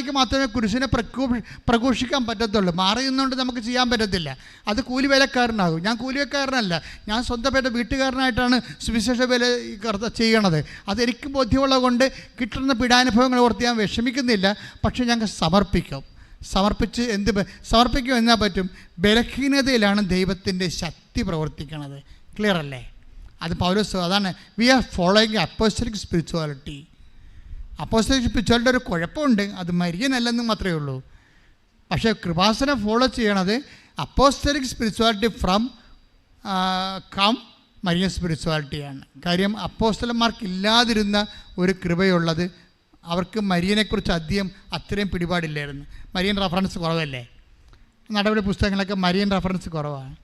ക്രിസ്ത്യാനിക്ക് മാത്രമേ കുരിശിനെ പ്രഘോഷിക്കാൻ പറ്റത്തുള്ളൂ. മാറി നിന്നുകൊണ്ട് നമുക്ക് ചെയ്യാൻ പറ്റത്തില്ല. അത് കൂലിവേലക്കാരനാകും. ഞാൻ കൂലിവേലക്കാരനല്ല, ഞാൻ സ്വന്തമായിട്ട് വീട്ടുകാരനായിട്ടാണ് സുവിശേഷ വേല ചെയ്യണത്. അതെനിക്ക് ബോധ്യമുള്ളത് കൊണ്ട് കിട്ടുന്ന പീഡാനുഭവങ്ങൾ ഓർത്ത് ഞാൻ വിഷമിക്കുന്നില്ല. പക്ഷേ ഞങ്ങൾ സമർപ്പിച്ച് സമർപ്പിക്കും എന്നാൽ പറ്റും. ബലഹീനതയിലാണ് ദൈവത്തിൻ്റെ ശക്തി പ്രവർത്തിക്കുന്നത്. ക്ലിയർ അല്ലേ? അത് പൗലോസ് അതാണ് we are following apostolic spirituality. Apostolic spirituality ഒരു കുഴപ്പമുണ്ട്, അത് മരിയനല്ലെന്ന് മാത്രമേ ഉള്ളൂ. പക്ഷേ കൃപാസനം ഫോളോ ചെയ്യണത് അപ്പോസ്റ്റലിക് സ്പിരിച്വാലിറ്റി ഫ്രം മരിയൻ സ്പിരിച്വാലിറ്റിയാണ്. കാര്യം അപ്പോസ്തലന്മാർക്കില്ലാതിരുന്ന ഒരു കൃപയുള്ളത്. അവർക്ക് മരിയനെക്കുറിച്ച് അത്രയും പിടിപാടില്ലായിരുന്നു. മരിയൻ റെഫറൻസ് കുറവല്ലേ? നടപടി പുസ്തകങ്ങളൊക്കെ മരിയൻ റെഫറൻസ് കുറവാണ്.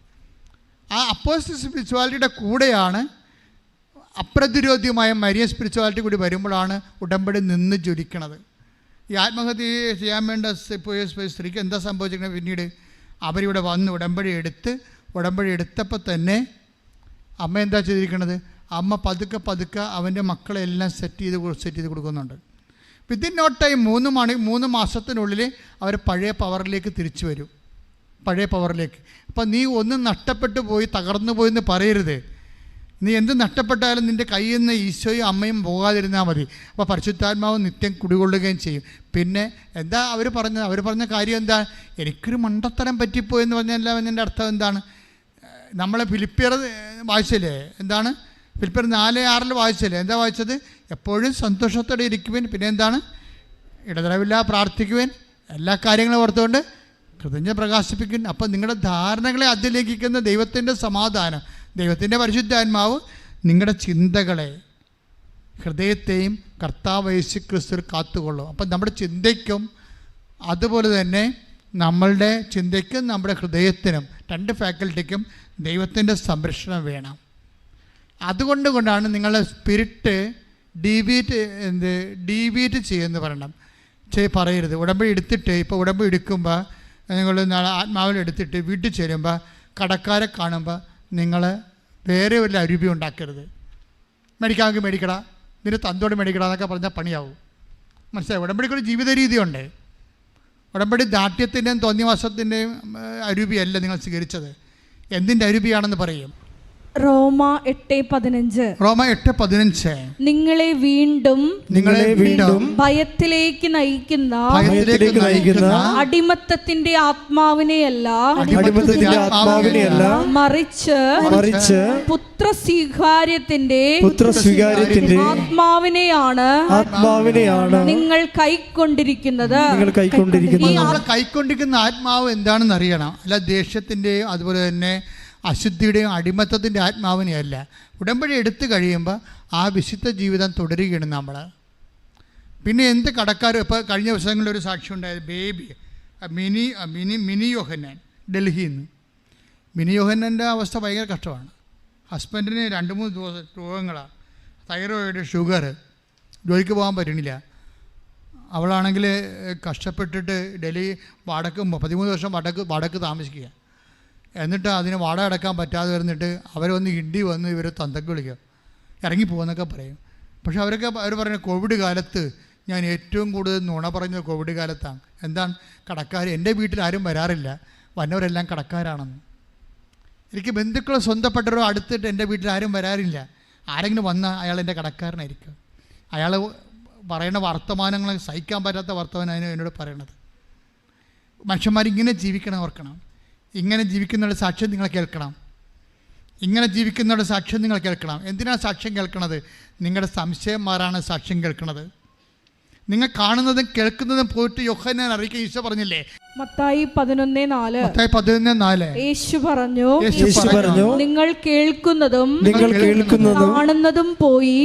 ആ അപ്പോസ്റ്റലിക് സ്പിരിച്വാലിറ്റിയുടെ കൂടെയാണ് അപ്രതിരോധ്യമായ മരിയൻ സ്പിരിച്വാലിറ്റി കൂടി വരുമ്പോഴാണ് ഉടമ്പടി നിന്ന് ജ്വലിക്കണത്. ഈ ആത്മഹത്യ ചെയ്യാൻ വേണ്ട സ്ത്രീക്ക് എന്താ സംഭവിച്ചിരിക്കുന്നത്? പിന്നീട് അവരിവിടെ വന്ന് ഉടമ്പടി എടുത്തപ്പോൾ തന്നെ അമ്മ എന്താ ചെയ്തിരിക്കുന്നത്? അമ്മ പതുക്കെ അവൻ്റെ മക്കളെല്ലാം സെറ്റ് ചെയ്ത് കൊടുക്കുന്നുണ്ട്. വിത്തിൻ നോ ടൈം 3 മാസത്തിനുള്ളിൽ അവർ പഴയ പവറിലേക്ക് തിരിച്ചു വരും. പഴയ പവറിലേക്ക്. അപ്പം നീ ഒന്നും നഷ്ടപ്പെട്ടു പോയി, തകർന്നു പോയി എന്ന് പറയരുത്. നീ എന്ത് നഷ്ടപ്പെട്ടാലും നിൻ്റെ കയ്യിൽ നിന്ന് ഈശോയും അമ്മയും പോകാതിരുന്നാൽ മതി. അപ്പോൾ പരിശുദ്ധാത്മാവ് നിത്യം കുടികൊള്ളുകയും ചെയ്യും. പിന്നെ എന്താ അവർ പറഞ്ഞ കാര്യം എന്താ? എനിക്കൊരു മണ്ടത്തരം പറ്റിപ്പോയെന്ന് പറഞ്ഞല്ല. എൻ്റെ അർത്ഥം എന്താണ്? നമ്മളെ ഫിലിപ്പിയർ വായിച്ചില്ലേ? എന്താണ് ഫിലിപ്പിയർ 4:6 വായിച്ചില്ലേ? എന്താ വായിച്ചത്? എപ്പോഴും സന്തോഷത്തോടെ ഇരിക്കുവാൻ, പിന്നെ എന്താണ്? ഇടതടവില്ലാതെ പ്രാർത്ഥിക്കുവാൻ, എല്ലാ കാര്യങ്ങളും ഓർത്തുകൊണ്ട് കൃതജ്ഞത പ്രകാശിപ്പിക്കും. അപ്പം നിങ്ങളുടെ ധാരണകളെ അതിലേക്കിക്കുന്ന ദൈവത്തിൻ്റെ സമാധാനം, ദൈവത്തിൻ്റെ പരിശുദ്ധാത്മാവ് നിങ്ങളുടെ ചിന്തകളെ, ഹൃദയത്തെയും കർത്താവ് യേശുക്രിസ്തുവിൽ കാത്തുകൊള്ളും. അപ്പം നമ്മുടെ ചിന്തയ്ക്കും അതുപോലെ തന്നെ നമ്മളുടെ ചിന്തയ്ക്കും നമ്മുടെ ഹൃദയത്തിനും 2 ഫാക്കൽറ്റിക്കും ദൈവത്തിൻ്റെ സംരക്ഷണം വേണം. അതുകൊണ്ടാണ് നിങ്ങളുടെ സ്പിരിറ്റ് ഡീവിയേറ്റ് ചെയ്യുമെന്ന് പറയരുത്. ഉടമ്പടി എടുത്തിട്ട്, ഇപ്പോൾ ഉടമ്പടി എടുക്കുമ്പോൾ നിങ്ങൾ നാളെ ആത്മാവിൽ എടുത്തിട്ട് വീട്ടിൽ ചെല്ലുമ്പോൾ കടക്കാരെ കാണുമ്പോൾ നിങ്ങൾ വേറെ വല്ല അരൂപി ഉണ്ടാക്കരുത്. മേടിക്കാമെങ്കിൽ മേടിക്കടാ, ഇതിന് തന്തോട് മേടിക്കടാ എന്നൊക്കെ പറഞ്ഞാൽ പണിയാവും. മനസ്സിലായി? ഉടമ്പടിക്കൊരു ജീവിത രീതിയുണ്ട്. ഉടമ്പടി ദാഠ്യത്തിൻ്റെയും തോന്നിവാസത്തിൻ്റെയും അരൂപിയല്ല നിങ്ങൾ സ്വീകരിച്ചത്. എന്തിൻ്റെ അരൂപിയാണെന്ന് പറയും. റോമ 8:15 നിങ്ങളെ വീണ്ടും ഭയത്തിലേക്ക് നയിക്കുന്ന അടിമത്തത്തിന്റെ ആത്മാവിനെയല്ല മറിച്ച് പുത്രസ്വീകാര്യത്തിന്റെ ആത്മാവിനെയാണ് നിങ്ങൾ കൈക്കൊണ്ടിരിക്കുന്നത്. കൈക്കൊണ്ടിരിക്കുന്ന ആത്മാവ് എന്താണെന്ന് അറിയണം. അല്ല ദേഷ്യത്തിൻ്റെയും അതുപോലെ തന്നെ അശുദ്ധിയുടെയും അടിമത്തത്തിൻ്റെ ആത്മാവിനെയല്ല. ഉടമ്പടി എടുത്തു കഴിയുമ്പോൾ ആ വിശുദ്ധ ജീവിതം തുടരുകയാണ് നമ്മൾ. പിന്നെ എന്ത് കടക്കാരും, ഇപ്പോൾ കഴിഞ്ഞ ദിവസങ്ങളിൽ ഒരു സാക്ഷ്യം ഉണ്ടായത് ബേബി മിനി യോഹന്നാൻ, ഡൽഹിയിൽ നിന്ന്. മിനി യോഹന്നാൻ്റെ അവസ്ഥ ഭയങ്കര കഷ്ടമാണ്. ഹസ്ബൻഡിന് 2-3 രോഗങ്ങളാണ്, തൈറോയിഡ്, ഷുഗർ, ജോലിക്ക് പോകാൻ പറ്റണില്ല. അവളാണെങ്കിൽ കഷ്ടപ്പെട്ടിട്ട് ഡൽഹി 13 വർഷം വാടക താമസിക്കുക. എന്നിട്ട് അതിന് വാടക അടക്കാൻ പറ്റാതെ വരുന്നിട്ട് അവരൊന്ന് ഇണ്ടി വന്ന് ഇവർ തന്തക്ക് വിളിക്കുക, ഇറങ്ങിപ്പോകുന്നൊക്കെ പറയും. പക്ഷെ അവർ പറയുന്നത് കോവിഡ് കാലത്ത് ഞാൻ ഏറ്റവും കൂടുതൽ നുണ പറഞ്ഞത് കോവിഡ് കാലത്താണ്. എന്താണ്? കടക്കാർ എൻ്റെ വീട്ടിൽ ആരും വരാറില്ല, വന്നവരെല്ലാം കടക്കാരാണെന്ന്. എനിക്ക് ബന്ധുക്കൾ സ്വന്തപ്പെട്ടവരോ അടുത്തിട്ട് എൻ്റെ വീട്ടിൽ ആരും വരാറില്ല. ആരെങ്കിലും വന്നാൽ അയാൾ എൻ്റെ കടക്കാരനായിരിക്കും. അയാൾ പറയുന്ന വർത്തമാനങ്ങൾ സഹിക്കാൻ പറ്റാത്ത വർത്തമാനം എന്നോട് പറയണത്. മനുഷ്യന്മാരിങ്ങനെ ജീവിക്കണം, ഓർക്കണം. ഇങ്ങനെ ജീവിക്കുന്നവരുടെ സാക്ഷ്യം നിങ്ങൾ കേൾക്കണം. എന്തിനാണ് സാക്ഷ്യം കേൾക്കണത്? നിങ്ങളുടെ സംശയം മാറാണ് സാക്ഷ്യം കേൾക്കണത്. നിങ്ങൾ കാണുന്നതും കേൾക്കുന്നതും പോയിട്ട് യോഹന്നാൻ അറിയിക്കാൻ ഈശോ പറഞ്ഞില്ലേ? മത്തായി 11:4 യേശു പറഞ്ഞു, നിങ്ങൾ കേൾക്കുന്നതും കാണുന്നതും പോയി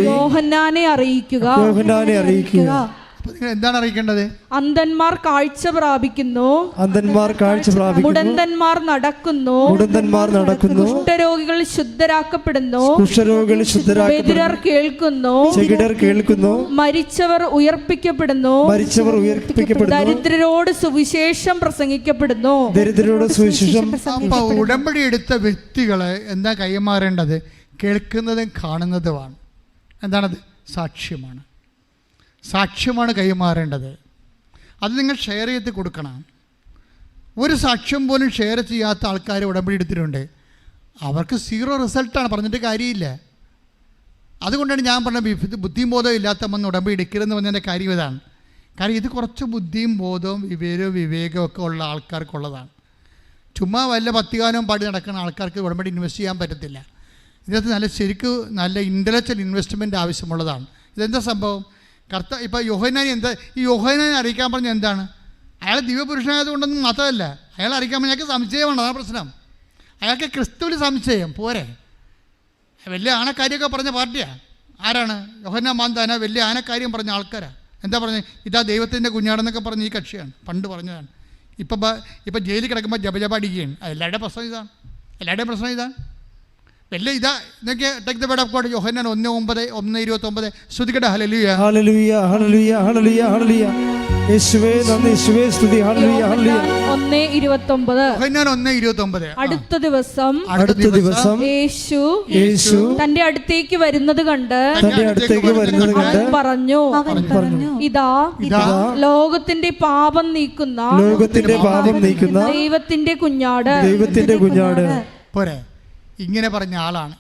യോഹന്നാനെ അറിയിക്കുക. നിങ്ങൾ എന്താണ് അറിയിക്കേണ്ടത്? അന്ധന്മാർ കാഴ്ച പ്രാപിക്കുന്നു, മുടന്തന്മാർ നടക്കുന്നു, കുഷ്ഠരോഗികൾ ശുദ്ധരാക്കപ്പെടുന്നു, ബധിരർ കേൾക്കുന്നു, മരിച്ചവർ ഉയർപ്പിക്കപ്പെടുന്നു, ദരിദ്രരോട് സുവിശേഷം പ്രസംഗിക്കപ്പെടുന്നു. ഉടമ്പടി എടുത്ത വ്യക്തികളെ എന്താ കൈമാറേണ്ടത്? കേൾക്കുന്നതും കാണുന്നതുമാണ്. എന്താണത്? സാക്ഷ്യമാണ് കൈമാറേണ്ടത്. അത് നിങ്ങൾ ഷെയർ ചെയ്ത് കൊടുക്കണം. ഒരു സാക്ഷ്യം പോലും ഷെയർ ചെയ്യാത്ത ആൾക്കാർ ഉടമ്പടി എടുത്തിട്ടുണ്ട്. അവർക്ക് 0 റിസൾട്ടാണ്, പറഞ്ഞിട്ട് കാര്യമില്ല. അതുകൊണ്ടാണ് ഞാൻ പറഞ്ഞത് ബുദ്ധിയും ബോധവും ഇല്ലാത്തവന്ന് ഉടമ്പടി എടുക്കരുതെന്ന് പറഞ്ഞതിൻ്റെ കാര്യം ഇതാണ്. കാരണം ഇത് കുറച്ച് ബുദ്ധിയും ബോധവും വിവേകവും ഒക്കെ ഉള്ള ആൾക്കാർക്കുള്ളതാണ്. ചുമ്മാ വല്ല പത്തികാനവും പാടി നടക്കുന്ന ആൾക്കാർക്ക് ഉടമ്പടി ഇൻവെസ്റ്റ് ചെയ്യാൻ പറ്റത്തില്ല. ഇതിനകത്ത് ശരിക്കും നല്ല ഇൻ്റലക്ച്വൽ ഇൻവെസ്റ്റ്മെൻറ്റ് ആവശ്യമുള്ളതാണ്. ഇതെന്താ സംഭവം? ഇപ്പോൾ യോഹന്നാൻ ഈ യോഹന്നാനെ അറിയിക്കാൻ പറഞ്ഞ എന്താണ്? അയാൾ ദിവ്യപുരുഷനായതുകൊണ്ടൊന്നും മാത്രമല്ല, അയാൾ അറിയിക്കാൻ പറഞ്ഞാൽ അയാൾക്ക് സംശയമാണ്. അതാണ് പ്രശ്നം. അയാൾക്ക് ക്രിസ്തുവിൽ സംശയം പോരെ. വലിയ ആനക്കാര്യമൊക്കെ പറഞ്ഞ പാർട്ടിയാണ്. ആരാണ്? യോഹന്നാൻ മാന്താന വലിയ ആനക്കാര്യം പറഞ്ഞ ആൾക്കാരാണ്. എന്താ പറഞ്ഞത്? ഇതാ ദൈവത്തിൻ്റെ കുഞ്ഞാടെന്നൊക്കെ പറഞ്ഞ ഈ കക്ഷിയാണ്, പണ്ട് പറഞ്ഞതാണ്. ഇപ്പം ജയിലിൽ കിടക്കുമ്പോൾ ജപജപ അടിക്കുകയാണ്. എല്ലാവരുടെയും പ്രശ്നം ഇതാണ്. വലിയ ഇതാ ഇതൊക്കെ take the word of God. Yohannan 1:9-1:29 സ്തുതിക്കട്ടെ. Hallelujah hallelujah hallelujah hallelujah hallelujah. യേശുവേ നന്ദി, യേശുവേ സ്തുതി. Hallelujah hallelujah. 1:29 യോഹന്നാൻ 1:29. അടുത്ത ദിവസം യേശു തന്റെ അടുത്തേക്ക് വരുന്നത് കണ്ട് അവൻ പറഞ്ഞു, ഇതാ ലോകത്തിന്റെ പാപം നീക്കുന്ന ദൈവത്തിന്റെ കുഞ്ഞാട്. പോരെ, ഇങ്ങനെ പറഞ്ഞ ആളാണ്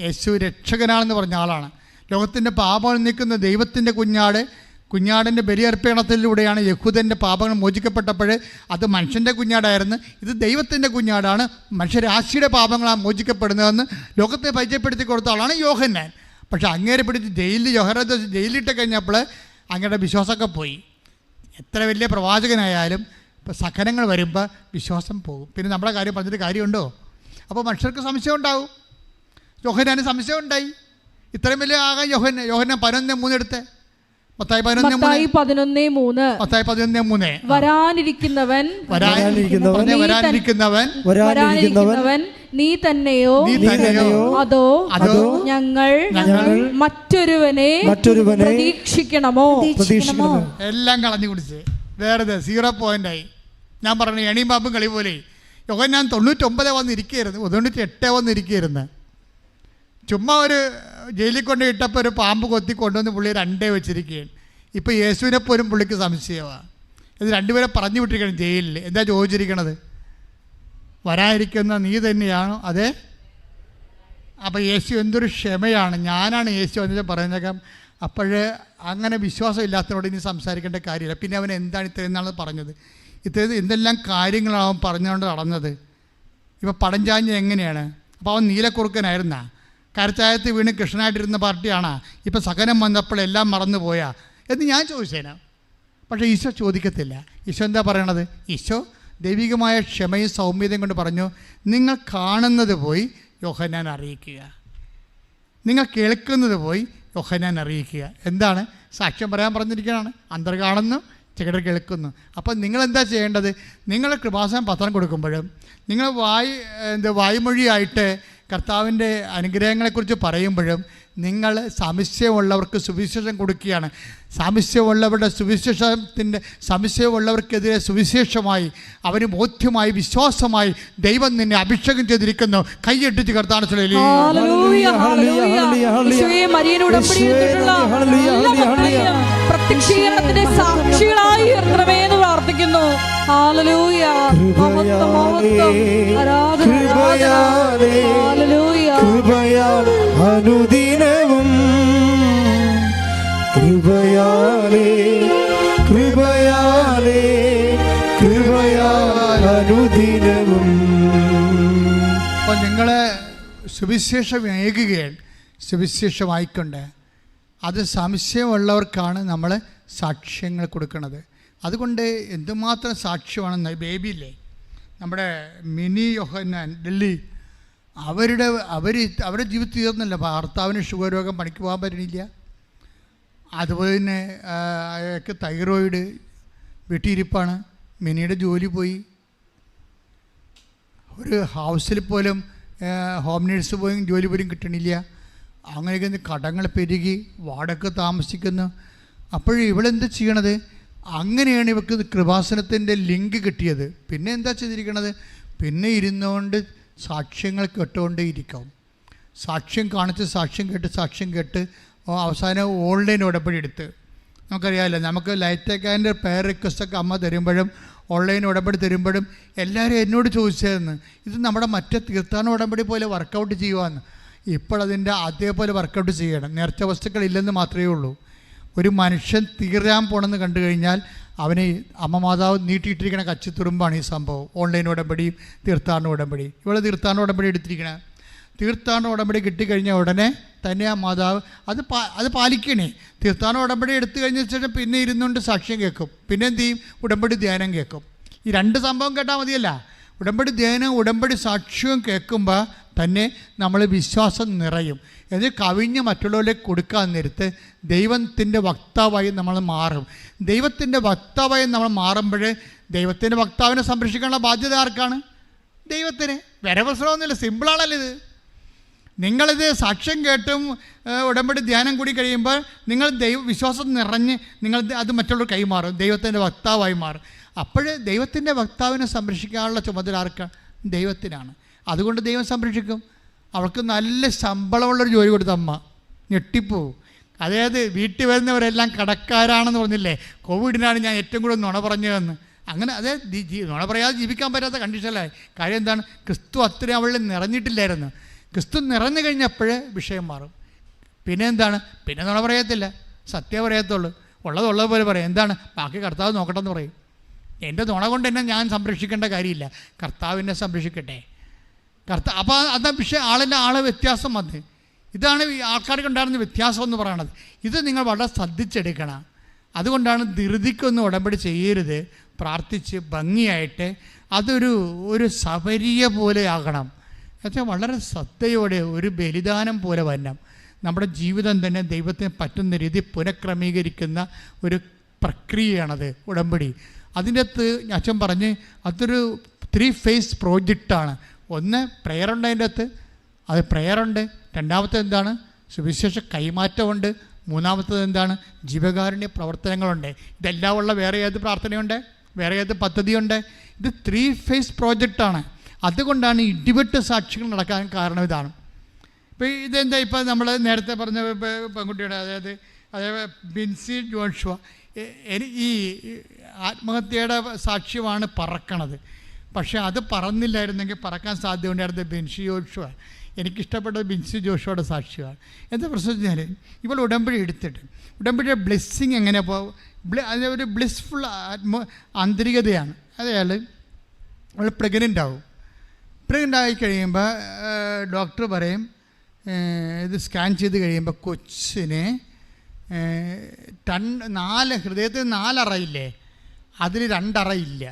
യേശു. രക്ഷകനാണെന്ന് പറഞ്ഞ ആളാണ്. ലോകത്തിൻ്റെ പാപങ്ങൾ നീക്കുന്ന ദൈവത്തിൻ്റെ കുഞ്ഞാടിൻ്റെ ബലിയർപ്പണത്തിലൂടെയാണ് യഹൂദൻ്റെ പാപങ്ങൾ മോചിക്കപ്പെട്ടപ്പോൾ അത് മനുഷ്യൻ്റെ കുഞ്ഞാടായിരുന്നു. ഇത് ദൈവത്തിൻ്റെ കുഞ്ഞാടാണ്. മനുഷ്യരാശിയുടെ പാപങ്ങളാണ് മോചിക്കപ്പെടുന്നതെന്ന് ലോകത്തെ പരിചയപ്പെടുത്തി കൊടുത്ത ആളാണ് യോഹന്നാൻ. പക്ഷെ അങ്ങേരെ പിടിച്ച് ജയിലിലിട്ട് കഴിഞ്ഞപ്പോൾ അങ്ങയുടെ വിശ്വാസമൊക്കെ പോയി. എത്ര വലിയ പ്രവാചകനായാലും ഇപ്പോൾ സഹനങ്ങൾ വരുമ്പോൾ വിശ്വാസം പോകും. പിന്നെ നമ്മുടെ കാര്യം പറഞ്ഞിട്ട് കാര്യമുണ്ടോ? അപ്പോൾ മനുഷ്യർക്ക് സംശയം ഉണ്ടാവും. യോഹന്നാന് സംശയം ഉണ്ടായി. ഇത്രയും വലിയ ആകാൻ യോഹന്നാൻ 11:3 എടുത്ത് മത്തായി 11:3 വരാനിരിക്കുന്നവൻ നീ തന്നെയോ അതോ ഞങ്ങൾ മറ്റൊരുവനെ പ്രതീക്ഷിക്കണമോ? എല്ലാം കളഞ്ഞു കുടിച്ച് വേറെ 0 പോയിന്റായി. ഞാൻ പറഞ്ഞു എണിയും പാമ്പും കളി പോലെ. യോഹന്നാൻ 99 വന്നിരിക്കുകയായിരുന്നു, 98 വന്നിരിക്കുകയായിരുന്നു. ചുമ്മാ ഒരു ജയിലിൽ കൊണ്ട് ഇട്ടപ്പോൾ ഒരു പാമ്പ് കൊത്തി കൊണ്ടുവന്ന് പുള്ളി 2 വെച്ചിരിക്കുകയാണ്. ഇപ്പോൾ യേശുവിനെ പോലും പുള്ളിക്ക് സംശയമാണ്. ഇത് 2 പേരെ പറഞ്ഞു വിട്ടിരിക്കണം ജയിലിൽ. എന്താ ചോദിച്ചിരിക്കണത്? വരാതിരിക്കുന്ന നീ തന്നെയാണോ? അതെ. അപ്പോൾ യേശു എന്തൊരു ക്ഷമയാണ്. ഞാനാണ് യേശു എന്ന് പറയുന്നേക്കാം. അപ്പോഴേ അങ്ങനെ വിശ്വാസം ഇല്ലാത്തവരോട് ഇനി സംസാരിക്കേണ്ട കാര്യമില്ല. പിന്നെ അവൻ എന്താണ് ഇത്രയും നാൾ പറഞ്ഞത്? ഇത്രയും എന്തെല്ലാം കാര്യങ്ങളാണ് അവൻ പറഞ്ഞുകൊണ്ട് നടന്നത്. ഇപ്പോൾ പടഞ്ചാഞ്ഞ എങ്ങനെയാണ്? അപ്പോൾ അവൻ നീലക്കുറുക്കനായിരുന്ന കരച്ചായത്ത് വീണ് കൃഷ്ണനായിട്ടിരുന്ന പാർട്ടിയാണോ? ഇപ്പോൾ സഹനം വന്നപ്പോൾ എല്ലാം മറന്നുപോയാ എന്ന് ഞാൻ ചോദിച്ചേനാ. പക്ഷേ ഈശോ ചോദിക്കത്തില്ല. ഈശോ എന്താ പറയണത്? ഈശോ ദൈവികമായ ക്ഷമയും സൗമ്യതയും കൊണ്ട് പറഞ്ഞു, നിങ്ങൾ കാണുന്നത് പോയി യോഹന്നാൻ അറിയിക്കുക, നിങ്ങൾ കേൾക്കുന്നത് പോയി യോഹന്നാൻ അറിയിക്കുക. എന്താണ്? സാക്ഷ്യം പറയാൻ പറഞ്ഞിരിക്കുകയാണ്. അന്തർ കാണുന്നു, ചിലർ കേൾക്കുന്നു. അപ്പം നിങ്ങളെന്താ ചെയ്യേണ്ടത്? നിങ്ങൾ കൃപാസനം പത്രം കൊടുക്കുമ്പോഴും നിങ്ങൾ വായ്മൊഴിയായിട്ട് കർത്താവിൻ്റെ അനുഗ്രഹങ്ങളെക്കുറിച്ച് പറയുമ്പോഴും നിങ്ങൾ സംശയമുള്ളവർക്ക് സുവിശേഷം കൊടുക്കുകയാണ്. സംശയമുള്ളവർക്കെതിരെ സുവിശേഷമായി അവന് ബോധ്യമായി വിശ്വാസമായി ദൈവം നിന്നെ അഭിഷേകം ചെയ്തിരിക്കുന്നു. കൈയ്യടിച്ച് കർത്താവിനെ പ്രത്യക്ഷീകരണത്തിന്റെ സാക്ഷികളായി ഉയർത്തണമേ എന്ന് പ്രാർത്ഥിക്കുന്നു. ഹല്ലേലൂയ. അനുദിനവും കൃപയാലേ കൃപയാലേ കൃപയാൽ അനുദിനവും. അപ്പോൾ നിങ്ങൾ സുവിശേഷം ഏകുകയാണ്. സുവിശേഷമായിക്കൊണ്ട് അത് സംശയമുള്ളവർക്കാണ് നമ്മൾ സാക്ഷ്യങ്ങൾ കൊടുക്കുന്നത്. അതുകൊണ്ട് എന്തുമാത്രം സാക്ഷ്യമാണെന്ന് ബേബിയില്ലേ, നമ്മുടെ മിനി യോഹന്നാൻ ഡൽഹി, അവരുടെ ജീവിതത്തിൽ തീർന്നില്ല. ഭർത്താവിന് ഷുഗർ രോഗം, പണിക്ക് പോകാൻ പറ്റണില്ല. അതുപോലെ തന്നെ അയാൾക്ക് തൈറോയിഡ്, വീട്ടിയിരിപ്പാണ്. മിനിയുടെ ജോലി പോയി. ഒരു ഹൗസിൽ പോലും ഹോം നേഴ്സ് പോലും ജോലി പോലും കിട്ടണില്ല. അങ്ങനെയൊക്കെ കടങ്ങൾ പെരുകി വാടക താമസിക്കുന്നു. അപ്പോഴും ഇവളെന്താ ചെയ്യണത്? അങ്ങനെയാണ് ഇവർക്ക് കൃപാസനത്തിൻ്റെ ലിങ്ക് കിട്ടിയത്. പിന്നെ എന്താ ചെയ്തിരിക്കണത്? പിന്നെ ഇരുന്നുകൊണ്ട് സാക്ഷ്യങ്ങൾ കേട്ടുകൊണ്ട് ഇരിക്കും. സാക്ഷ്യം കാണിച്ച് സാക്ഷ്യം കേട്ട് അവസാനം ഓൺലൈൻ ഉടമ്പടി എടുത്ത് നമുക്കറിയാമല്ലോ, നമുക്ക് ലൈറ്റേക്കാൻ്റെ പെയർ റിക്വസ്റ്റൊക്കെ അമ്മ തരുമ്പോഴും ഓൺലൈൻ ഉടമ്പടി തരുമ്പോഴും എല്ലാവരും എന്നോട് ചോദിച്ചതെന്ന്, ഇത് നമ്മുടെ മറ്റേ തീർത്ഥാടന ഉടമ്പടി പോലെ വർക്കൗട്ട് ചെയ്യുവാന്ന്. ഇപ്പോഴതിൻ്റെ അതേപോലെ വർക്കൗട്ട് ചെയ്യണം. നേർച്ച വസ്തുക്കൾ ഇല്ലെന്ന് മാത്രമേ ഉള്ളൂ. ഒരു മനുഷ്യൻ തീരാൻ പോണെന്ന് കണ്ടു കഴിഞ്ഞാൽ അവന് അമ്മ മാതാവ് നീട്ടിയിട്ടിരിക്കണ കച്ചിത്തുറുമ്പാണ് ഈ സംഭവം. ഓൺലൈൻ ഉടമ്പടിയും തീർത്ഥാടന ഉടമ്പടി. ഇവിടെ തീർത്ഥാടന ഉടമ്പടി എടുത്തിരിക്കണേ. തീർത്ഥാടന ഉടമ്പടി കിട്ടിക്കഴിഞ്ഞാൽ ഉടനെ തന്നെ ആ മാതാവ് അത് പാലിക്കണേ. തീർത്ഥാടന ഉടമ്പടി എടുത്തു കഴിഞ്ഞ ശേഷം പിന്നെ ഇരുന്നുകൊണ്ട് സാക്ഷ്യം കേൾക്കും, പിന്നെ എന്ത് ചെയ്യും, ഉടമ്പടി ധ്യാനം കേൾക്കും. ഈ രണ്ട് സംഭവം കേട്ടാൽ മതിയല്ല. ഉടമ്പടി ധ്യാനം ഉടമ്പടി സാക്ഷ്യവും കേൾക്കുമ്പോൾ തന്നെ നമ്മൾ വിശ്വാസം നിറയും. ഇത് കവിഞ്ഞ് മറ്റുള്ളവരിലേക്ക് കൊടുക്കാൻ നേരത്ത് ദൈവത്തിൻ്റെ വക്താവായി നമ്മൾ മാറും. ദൈവത്തിൻ്റെ വക്താവായി നമ്മൾ മാറുമ്പോൾ ദൈവത്തിൻ്റെ വക്താവിനെ സംരക്ഷിക്കാനുള്ള ബാധ്യത ആർക്കാണ്? ദൈവത്തിന്. വേറെ പ്രശ്നമൊന്നുമില്ല, സിമ്പിളാണല്ലോ ഇത്. നിങ്ങളിത് സാക്ഷ്യം കേട്ടും ഉടമ്പടി ധ്യാനം കൂടി കഴിയുമ്പോൾ നിങ്ങൾ വിശ്വാസം നിറഞ്ഞ് നിങ്ങൾ അത് മറ്റുള്ളവർ കൈമാറും, ദൈവത്തിൻ്റെ വക്താവായി മാറും. അപ്പോൾ ദൈവത്തിൻ്റെ വക്താവിനെ സംരക്ഷിക്കാനുള്ള ചുമതല ആർക്കാണ്? ദൈവത്തിനാണ്. അതുകൊണ്ട് ദൈവം സംരക്ഷിക്കും. അവൾക്ക് നല്ല ശമ്പളമുള്ളൊരു ജോലി കൊടുത്ത അമ്മ ഞെട്ടിപ്പോവും. അതായത് വീട്ടിൽ വരുന്നവരെല്ലാം കടക്കാരാണെന്ന് പറഞ്ഞില്ലേ, കോവിഡിനാണ് ഞാൻ ഏറ്റവും കൂടുതൽ നുണ പറഞ്ഞതെന്ന്. അങ്ങനെ അതായത് നുണ പറയാതെ ജീവിക്കാൻ പറ്റാത്ത കണ്ടീഷനിലായി. കാര്യം എന്താണ്? ക്രിസ്തു അത്രയും അവളിൽ നിറഞ്ഞിട്ടില്ലായിരുന്നു. ക്രിസ്തു നിറഞ്ഞു കഴിഞ്ഞപ്പോഴേ വിഷയം മാറും. പിന്നെ എന്താണ്? പിന്നെ നുണ പറയത്തില്ല, സത്യം പറയത്തുള്ളൂ. ഉള്ളതുപോലെ പറയും. എന്താണ്? ബാക്കി കർത്താവ് നോക്കട്ടെ എന്ന് പറയും. എൻ്റെ നുണ കൊണ്ട് തന്നെ ഞാൻ സംരക്ഷിക്കേണ്ട കാര്യമില്ല, കർത്താവിനെ സംരക്ഷിക്കട്ടെ. അപ്പോൾ അതാ വിഷയം. ആളെ വ്യത്യാസം വന്ന് ഇതാണ് ഈ ആൾക്കാർക്ക് ഉണ്ടായിരുന്ന വ്യത്യാസം എന്ന് പറയണത്. ഇത് നിങ്ങൾ വളരെ ശ്രദ്ധിച്ചെടുക്കണം. അതുകൊണ്ടാണ് ധൃതിക്കൊന്നും ഉടമ്പടി ചെയ്യരുത്. പ്രാർത്ഥിച്ച് ഭംഗിയായിട്ട് അതൊരു സബരിയ പോലെ ആകണം. എന്നുവെച്ചാൽ വളരെ ശ്രദ്ധയോടെ ഒരു ബലിദാനം പോലെ വരണം. നമ്മുടെ ജീവിതം തന്നെ ദൈവത്തിന് പറ്റുന്ന രീതി പുനഃക്രമീകരിക്കുന്ന ഒരു പ്രക്രിയയാണത് ഉടമ്പടി. അതിൻ്റെ അകത്ത് അച്ഛൻ പറഞ്ഞ് അതൊരു 3 ഫേസ് പ്രോജക്റ്റാണ്. ഒന്ന് പ്രെയറുണ്ട്, അതിൻ്റെ അകത്ത് അത് പ്രെയറുണ്ട്. രണ്ടാമത്തെ എന്താണ്? സുവിശേഷ കൈമാറ്റമുണ്ട്. മൂന്നാമത്തത് എന്താണ്? ജീവകാരുണ്യ പ്രവർത്തനങ്ങളുണ്ട്. ഇതെല്ലാം ഉള്ള വേറെ ഏത് പ്രാർത്ഥനയുണ്ട്? വേറെ ഏത് പദ്ധതിയുണ്ട്? ഇത് 3 ഫേസ് പ്രോജക്റ്റാണ്. അതുകൊണ്ടാണ് ഇടിവെട്ട് സാക്ഷികൾ നടക്കാൻ കാരണം ഇതാണ്. ഇപ്പോൾ ഇതെന്താ, ഇപ്പോൾ നമ്മൾ നേരത്തെ പറഞ്ഞ പെൺകുട്ടിയുടെ അതായത് ബിൻസി ജോഷുവ ഈ ആത്മഹത്യയുടെ സാക്ഷ്യമാണ് പറക്കണത്. പക്ഷേ അത് പറന്നില്ലായിരുന്നെങ്കിൽ പറക്കാൻ സാധ്യതയുണ്ടായിരുന്നത് ബിൻസി ജോഷുവ. എനിക്കിഷ്ടപ്പെട്ടത് ബിൻസി ജോഷുവയുടെ സാക്ഷ്യമാണ്. എന്താ പ്രശ്നം വെച്ചാൽ ഇവൾ ഉടമ്പടി എടുത്തിട്ട് ഉടമ്പടിയുടെ ബ്ലെസ്സിങ് എങ്ങനെ ഒരു ബ്ലിസ്ഫുൾ ആന്തരികതയാണ്. അതായത് അവൾ പ്രഗ്നൻ്റ് ആവും. പ്രഗ്നൻ്റ് ആയി കഴിയുമ്പോൾ ഡോക്ടർ പറയും, ഇത് സ്കാൻ ചെയ്ത് കഴിയുമ്പോൾ കൊച്ചിന് 4 ഹൃദയത്തിൽ 4 അറയില്ലേ, അതിൽ 2 അറയില്ല.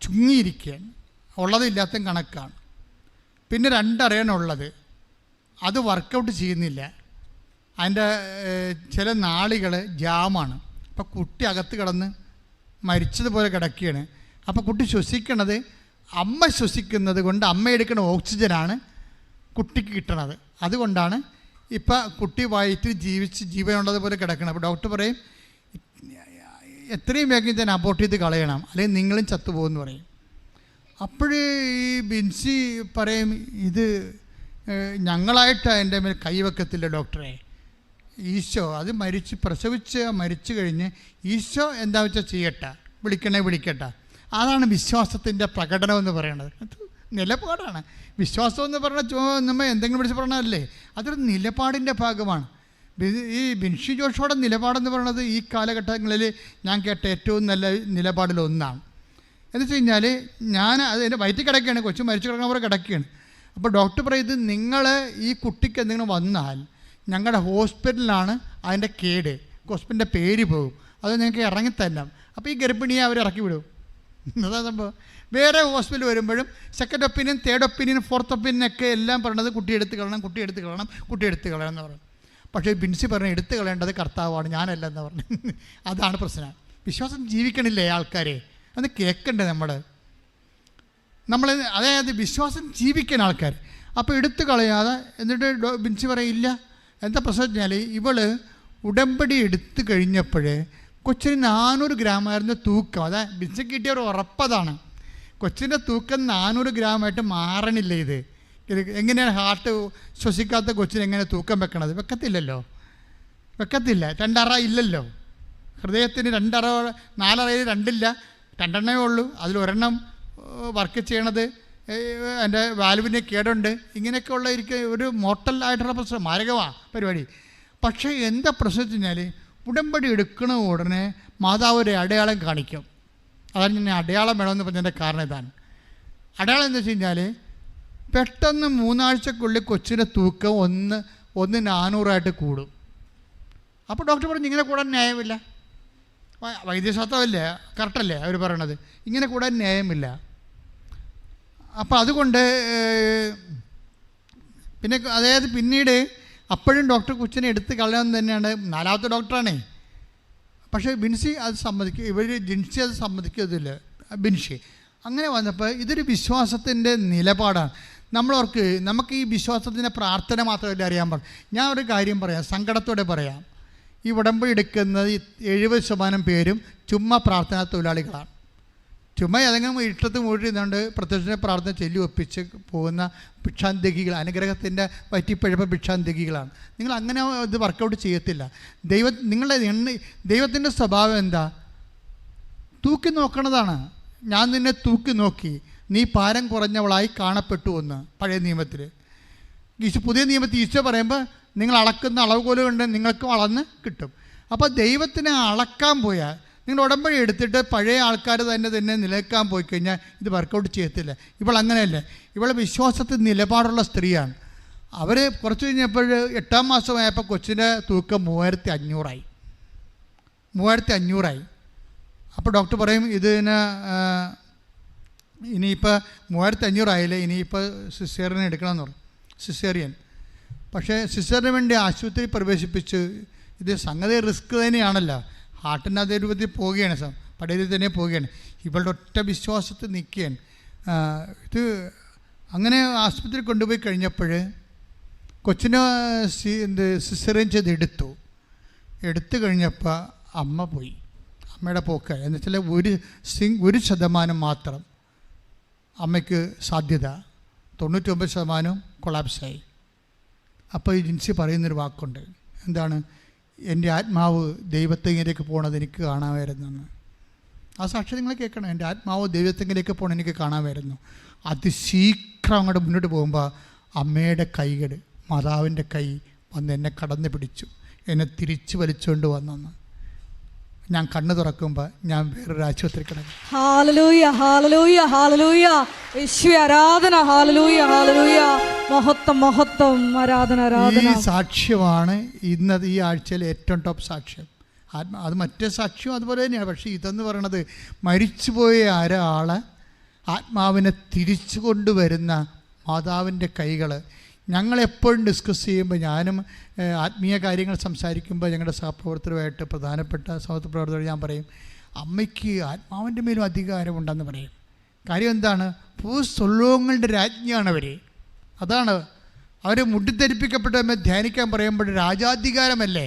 ചുങ്ങിയിരിക്കുകയാണ്. ഉള്ളതില്ലാത്ത കണക്കാണ്. പിന്നെ 2 അറയാണുള്ളത്, അത് വർക്കൗട്ട് ചെയ്യുന്നില്ല. അതിൻ്റെ ചില നാളികൾ ജാമാണ്. അപ്പോൾ കുട്ടി അകത്ത് കിടന്ന് മരിച്ചതുപോലെ കിടക്കുകയാണ്. അപ്പോൾ കുട്ടി ശ്വസിക്കണത് അമ്മ ശ്വസിക്കുന്നത് കൊണ്ട് അമ്മ എടുക്കുന്ന ഓക്സിജനാണ് കുട്ടിക്ക് കിട്ടണത്. അതുകൊണ്ടാണ് ഇപ്പം കുട്ടി വയറ്റിൽ ജീവനുള്ളതുപോലെ കിടക്കണം. അപ്പോൾ ഡോക്ടർ പറയും എത്രയും വേഗം തന്നെ അബോർട്ട് ചെയ്ത് കളയണം, അല്ലെങ്കിൽ നിങ്ങളും ചത്തുപോകുമെന്ന് പറയും. അപ്പോഴേ ഈ ബിൻസി പറയും, ഇത് ഞങ്ങളായിട്ട് എൻ്റെ മേൽ കൈവെക്കത്തില്ല ഡോക്ടറെ. ഈശോ അത് മരിച്ചു കഴിഞ്ഞ് ഈശോ എന്താ വെച്ചാൽ ചെയ്യട്ടെ, വിളിക്കട്ടെ. അതാണ് വിശ്വാസത്തിൻ്റെ പ്രകടനം എന്ന് പറയുന്നത്. അത് നിലപാടാണ്. വിശ്വാസം എന്ന് പറഞ്ഞാൽ നമ്മൾ എന്തെങ്കിലും വിളിച്ച് പറഞ്ഞല്ലേ, അതൊരു നിലപാടിൻ്റെ ഭാഗമാണ്. ഈ ബിൻസി ജോഷുവയുടെ നിലപാടെന്ന് പറയുന്നത് ഈ കാലഘട്ടങ്ങളിൽ ഞാൻ കേട്ട ഏറ്റവും നല്ല നിലപാടിലൊന്നാണ്. എന്ന് വെച്ച് കഴിഞ്ഞാൽ അത് എൻ്റെ വയറ്റിൽ കിടക്കുകയാണ്, കൊച്ചു മരിച്ചു കിടക്കുന്ന പോലെ കിടക്കുകയാണ്. അപ്പോൾ ഡോക്ടർ പറയുന്നത്, നിങ്ങൾ ഈ കുട്ടിക്ക് എന്തെങ്കിലും വന്നാൽ ഞങ്ങളുടെ ഹോസ്പിറ്റലിലാണ് അതിൻ്റെ കേട്, ഹോസ്പിറ്റലിൻ്റെ പേര് പോകും, അത് ഞങ്ങൾക്ക് ഇറങ്ങിത്തരണം. അപ്പോൾ ഈ ഗർഭിണിയെ അവർ ഇറക്കി വിടും. അതാ സംഭവം. വേറെ ഹോസ്പിറ്റൽ വരുമ്പോഴും 2nd opinion 3rd opinion 4th ഒപ്പീനിയനൊക്കെ എല്ലാം പറയണത് കുട്ടി എടുത്ത് കളയണം എന്ന് പറയും. പക്ഷേ ബിൻസി പറഞ്ഞ് എടുത്തു കളയേണ്ടത് കർത്താവാണ്, ഞാനല്ലെന്ന് പറഞ്ഞു. അതാണ് പ്രശ്നം. വിശ്വാസം ജീവിക്കണില്ലേ ആൾക്കാരെ? അത് കേൾക്കണ്ടേ നമ്മൾ അതായത് വിശ്വാസം ജീവിക്കുന്ന ആൾക്കാർ. അപ്പോൾ എടുത്തു കളയാതെ എന്നിട്ട് ബിൻസി പറയില്ല. എന്താ പ്രശ്നം വെച്ചാൽ ഇവൾ ഉടമ്പടി എടുത്തു കഴിഞ്ഞപ്പോഴേ കൊച്ചിന് 400 ഗ്രാമായിരുന്നു തൂക്കം. അതാ ബിൻസി കിട്ടിയ ഒരു ഉറപ്പതാണ്. കൊച്ചിൻ്റെ തൂക്കം 400 ഗ്രാമായിട്ട് മാറണില്ല. ഇത് എങ്ങനെയാണ് ഹാർട്ട് ശ്വസിക്കാത്ത കൊച്ചിന് എങ്ങനെ തൂക്കം വെക്കണത്? വെക്കത്തില്ല. 2 അറ ഇല്ലല്ലോ. ഹൃദയത്തിന് 2 അറ, 4 അറയിൽ 2 ഇല്ല, 2 എണ്ണമേ ഉള്ളൂ. അതിലൊരെണ്ണം വർക്ക് ചെയ്യണത് എൻ്റെ വാൽവിന് കേടുണ്ട്. ഇങ്ങനെയൊക്കെ ഉള്ള ഒരു മോട്ടലായിട്ടുള്ള പ്രശ്നം, മാരകമാണ് പരിപാടി. പക്ഷേ എന്താ പ്രശ്നം വെച്ച് കഴിഞ്ഞാൽ ഉടമ്പടി എടുക്കണ ഉടനെ മാതാവ് ഒരു അടയാളം കാണിക്കും. അതാണ് ഞാൻ അടയാളം വേണമെന്ന് പറഞ്ഞതിൻ്റെ കാരണം ഇതാണ്. അടയാളം എന്താ വെച്ച് കഴിഞ്ഞാൽ പെട്ടെന്ന് 3 ആഴ്ചക്കുള്ളിൽ കൊച്ചിൻ്റെ തൂക്കം 400 കൂടും. അപ്പോൾ ഡോക്ടർ പറഞ്ഞു ഇങ്ങനെ കൂടാൻ ന്യായമില്ല. വൈദ്യശാസ്ത്രമല്ലേ, കറക്റ്റല്ലേ അവർ പറയണത്, ഇങ്ങനെ കൂടാൻ ന്യായമില്ല. അപ്പോൾ അതുകൊണ്ട് പിന്നീട് അപ്പോഴും ഡോക്ടർ കൊച്ചിനെ എടുത്ത് കളയാൻ തന്നെയാണ്, 4ാമത്തെ ഡോക്ടറാണേ. പക്ഷേ ബിൻസി അത് ജിൻസി അത് സമ്മതിക്കത്തില്ല, ബിൻസി. അങ്ങനെ വന്നപ്പോൾ ഇതൊരു വിശ്വാസത്തിൻ്റെ നിലപാടാണ്. നമുക്ക് ഈ വിശ്വാസത്തിൻ്റെ പ്രാർത്ഥന മാത്രമല്ല അറിയാൻ പാടില്ല. ഞാൻ ഒരു കാര്യം പറയാം, സങ്കടത്തോടെ പറയാം. ഈ ഉടമ്പടി എടുക്കുന്നത് 70% പേരും ചുമ്മാ പ്രാർത്ഥനാ തൊഴിലാളികളാണ്. ചുമ്മാ ഏതെങ്കിലും ഇഷ്ടത്ത് മൂടിയിരുന്നുകൊണ്ട് പ്രത്യക്ഷ പ്രാർത്ഥന ചൊല്ലി ഒപ്പിച്ച് പോകുന്ന ഭിക്ഷാന്തികൾ, അനുഗ്രഹത്തിൻ്റെ വറ്റിപ്പഴപ്പ് ഭിക്ഷാന്തികളാണ്. നിങ്ങൾ അങ്ങനെ ഇത് വർക്കൗട്ട് ചെയ്യത്തില്ല. ദൈവത്തിൻ്റെ സ്വഭാവം എന്താ? തൂക്കി നോക്കണതാണ്. ഞാൻ നിന്നെ തൂക്കി നോക്കി, നീ ഭാരം കുറഞ്ഞവളായി കാണപ്പെട്ടു എന്ന് പഴയ നിയമത്തിൽ. പുതിയ നിയമത്തിൽ ഈശോ പറയുമ്പോൾ നിങ്ങൾ അളക്കുന്ന അളവുകോല് കൊണ്ട് നിങ്ങൾക്കും അളന്ന് കിട്ടും. അപ്പോൾ ദൈവത്തിനെ അളക്കാൻ പോയാൽ, നിങ്ങൾ ഉടമ്പടി എടുത്തിട്ട് പഴയ ആൾക്കാർ തന്നെ നിലനിൽക്കാൻ പോയി കഴിഞ്ഞാൽ ഇത് വർക്കൗട്ട് ചെയ്യത്തില്ല. ഇവൾ അങ്ങനെയല്ലേ, ഇവൾ വിശ്വാസത്തിൽ നിലപാടുള്ള സ്ത്രീയാണ്. അവർ കുറച്ച് കഴിഞ്ഞപ്പോൾ 8ാം മാസമായപ്പോൾ കൊച്ചിൻ്റെ തൂക്കം 3500 അപ്പോൾ ഡോക്ടർ പറയും ഇനിയിപ്പോൾ 3500 ആയില്ലേ, ഇനിയിപ്പോൾ സിസേറിയൻ എടുക്കണമെന്ന് പറയും, സിസേറിയൻ. പക്ഷേ സിസേറിന് വേണ്ടി ആശുപത്രി പ്രവേശിപ്പിച്ച് ഇത് സംഗതി റിസ്ക് തന്നെയാണല്ലോ. ഹാർട്ടിൻ്റെ അതേ രൂപത്തിൽ പോവുകയാണ്, പഴയ രീതിയിൽ തന്നെ പോവുകയാണ്. ഇവളുടെ ഒറ്റ വിശ്വാസത്തിൽ നിൽക്കുകയാണ്. ഇത് അങ്ങനെ ആശുപത്രി കൊണ്ടുപോയി കഴിഞ്ഞപ്പോൾ കൊച്ചിനെ സിസേറിയൻ ചെയ്ത് എടുത്തു കഴിഞ്ഞപ്പോൾ അമ്മ പോയി. അമ്മയുടെ പോക്ക് എന്ന് വെച്ചാൽ 1% മാത്രം അമ്മയ്ക്ക് സാധ്യത, 99% കൊളാപ്സായി. അപ്പോൾ ഈ ജിൻസി പറയുന്നൊരു വാക്കുണ്ട്, എന്താണ്? എൻ്റെ ആത്മാവ് ദൈവത്തെങ്കിലേക്ക് പോകണത് എനിക്ക് കാണാമായിരുന്നെന്ന്. ആ സാക്ഷി നിങ്ങൾ കേൾക്കണം. എൻ്റെ ആത്മാവ് ദൈവത്തെങ്കിലേക്ക് പോകണം എനിക്ക് കാണാമായിരുന്നു. അതിശീഘ്രം അങ്ങോട്ട് മുന്നോട്ട് പോകുമ്പോൾ അമ്മയുടെ കൈകൾ, മാതാവിൻ്റെ കൈ വന്ന് എന്നെ കടന്നു പിടിച്ചു, എന്നെ തിരിച്ചു വലിച്ചുകൊണ്ട് വന്നെന്ന്. ഞാൻ കണ്ണു തുറക്കുമ്പോൾ ഞാൻ വേറൊരു ആശുപത്രി കിടക്കും. Hallelujah, hallelujah, hallelujah. യേശുവേ ആരാധന. Hallelujah, hallelujah. മഹത്വം, മഹത്വം, ആരാധന, ആരാധന. ഈ സാക്ഷ്യമാണ് ഈ ആഴ്ചയിലെ ഏറ്റവും ടോപ്പ് സാക്ഷ്യം. അത് മറ്റേ സാക്ഷ്യം അതുപോലെ തന്നെയാണ്. പക്ഷേ ഇതെന്ന് പറയണത് മരിച്ചുപോയ ഒരാളെ ആത്മാവിനെ തിരിച്ചു കൊണ്ടുവരുന്ന മാതാവിൻ്റെ കൈകൾ. ഞങ്ങളെപ്പോഴും ഡിസ്കസ് ചെയ്യുമ്പോൾ, ഞാനും ആത്മീയ കാര്യങ്ങൾ സംസാരിക്കുമ്പോൾ ഞങ്ങളുടെ സഹപ്രവർത്തകരുമായിട്ട്, പ്രധാനപ്പെട്ട സഹപ്രവർത്തകർ ഞാൻ പറയും, അമ്മയ്ക്ക് ആത്മാവിൻ്റെ മേലും അധികാരമുണ്ടെന്ന് പറയും. കാര്യം എന്താണ്? ഭൂസ്വലോകങ്ങളുടെ രാജ്ഞിയാണ് അവർ. അതാണ് അവർ മുട്ടിത്തെരിപ്പിക്കപ്പെട്ടവരെ ധ്യാനിക്കാൻ പറയുമ്പോൾ രാജാധികാരമല്ലേ.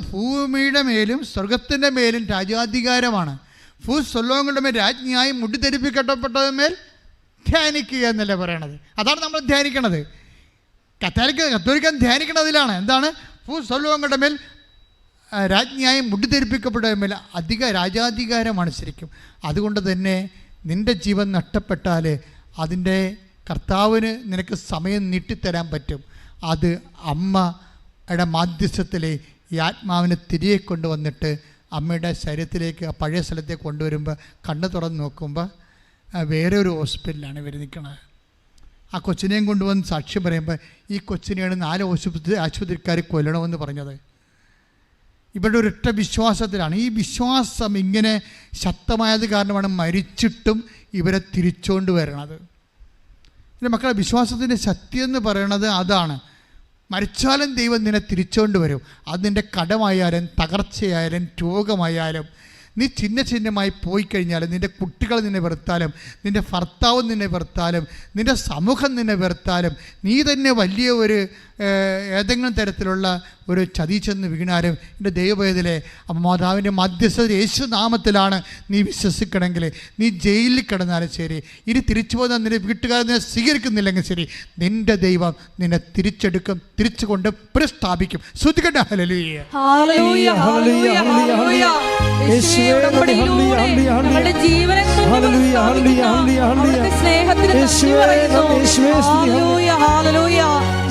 ഭൂമിയുടെ മേലും സ്വർഗത്തിൻ്റെ മേലും രാജാധികാരമാണ്. ഭൂസ്വലോകങ്ങളുടെ മേൽ രാജ്ഞിയായി മുട്ടിത്തെരിപ്പിക്കപ്പെട്ടവന്മേൽ ധ്യാനിക്കുക എന്നല്ലേ പറയണത്. അതാണ് നമ്മൾ ധ്യാനിക്കണത്. കത്തോലിക്കൻ ധ്യാനിക്കണതിലാണ്. എന്താണ്? ഭൂസ്വലോകങ്ങളുടെ മേൽ രാജ്ഞിയായി മുട്ടിത്തെരിപ്പിക്കപ്പെട്ടവന്മേൽ രാജാധികാരമാണ് ശരിക്കും. അതുകൊണ്ട് തന്നെ നിൻ്റെ ജീവൻ നഷ്ടപ്പെട്ടാൽ അതിൻ്റെ കർത്താവിന് നിനക്ക് സമയം നീട്ടിത്തരാൻ പറ്റും. അത് അമ്മയുടെ മാധ്യസ്ഥത്തിൽ ഈ ആത്മാവിനെ തിരികെ കൊണ്ടുവന്നിട്ട് അമ്മയുടെ ശരീരത്തിലേക്ക്, ആ പഴയ സ്ഥലത്തേക്ക് കൊണ്ടുവരുമ്പോൾ കണ്ണ് തുറന്ന് നോക്കുമ്പോൾ വേറെ ഒരു ഹോസ്പിറ്റലാണ് ഇവർ നിൽക്കുന്നത്. ആ കൊച്ചിനെയും കൊണ്ടുവന്ന് സാക്ഷ്യം പറയുമ്പോൾ ഈ കൊച്ചിനെയാണ് 4 ആശുപത്രിക്കാർ കൊല്ലണമെന്ന് പറഞ്ഞത്. ഇവരുടെ ഒരൊറ്റ വിശ്വാസത്തിലാണ്. ഈ വിശ്വാസം ഇങ്ങനെ ശക്തമായത് കാരണമാണ് മരിച്ചിട്ടും ഇവരെ തിരിച്ചുകൊണ്ട് വരണത്. എൻ്റെ മക്കളെ, വിശ്വാസത്തിൻ്റെ ശക്തി എന്ന് പറയണത് അതാണ്. മരിച്ചാലും ദൈവം നിന്നെ തിരിച്ചുകൊണ്ട് വരും. അത് നിൻ്റെ കടമായാലും തകർച്ചയായാലും രോഗമായാലും നീ ചിഹ്നമായി പോയി കഴിഞ്ഞാൽ നിൻ്റെ കുട്ടികൾ നിന്നെ വെറുത്താലും, നിൻ്റെ ഭർത്താവ് നിന്നെ വെറുത്താലും, നിൻ്റെ സമൂഹം നിന്നെ വെറുത്താലും, നീ തന്നെ വലിയ ഒരു ഏതെങ്കിലും തരത്തിലുള്ള ഒരു ചതി ചെന്ന് വീണാലും, എൻ്റെ ദൈവവേദനയിലെ മാതാവിൻ്റെ മധ്യസ്ഥത യേശു നാമത്തിലാണ് നീ വിശ്വസിക്കണമെങ്കിൽ, നീ ജയിലിൽ കിടന്നാലും ശരി, ഇനി തിരിച്ചു പോകുന്ന നിൻ്റെ വീട്ടുകാരെ നിന്നെ സ്വീകരിക്കുന്നില്ലെങ്കിൽ ശരി, നിൻ്റെ ദൈവം നിന്നെ തിരിച്ചെടുക്കും, തിരിച്ചു കൊണ്ട് പുനഃസ്ഥാപിക്കും. ശ്രുതികട്ടെ. Hallelujah, hallelujah, hallelujah, hallelujah. യേശുവേ ഉടമ്പടിയിലൂടെ ഞങ്ങളുടെ ജീവനെ സ്നേഹത്തിന് ഹല്ലേലൂയ, ഹല്ലേലൂയ.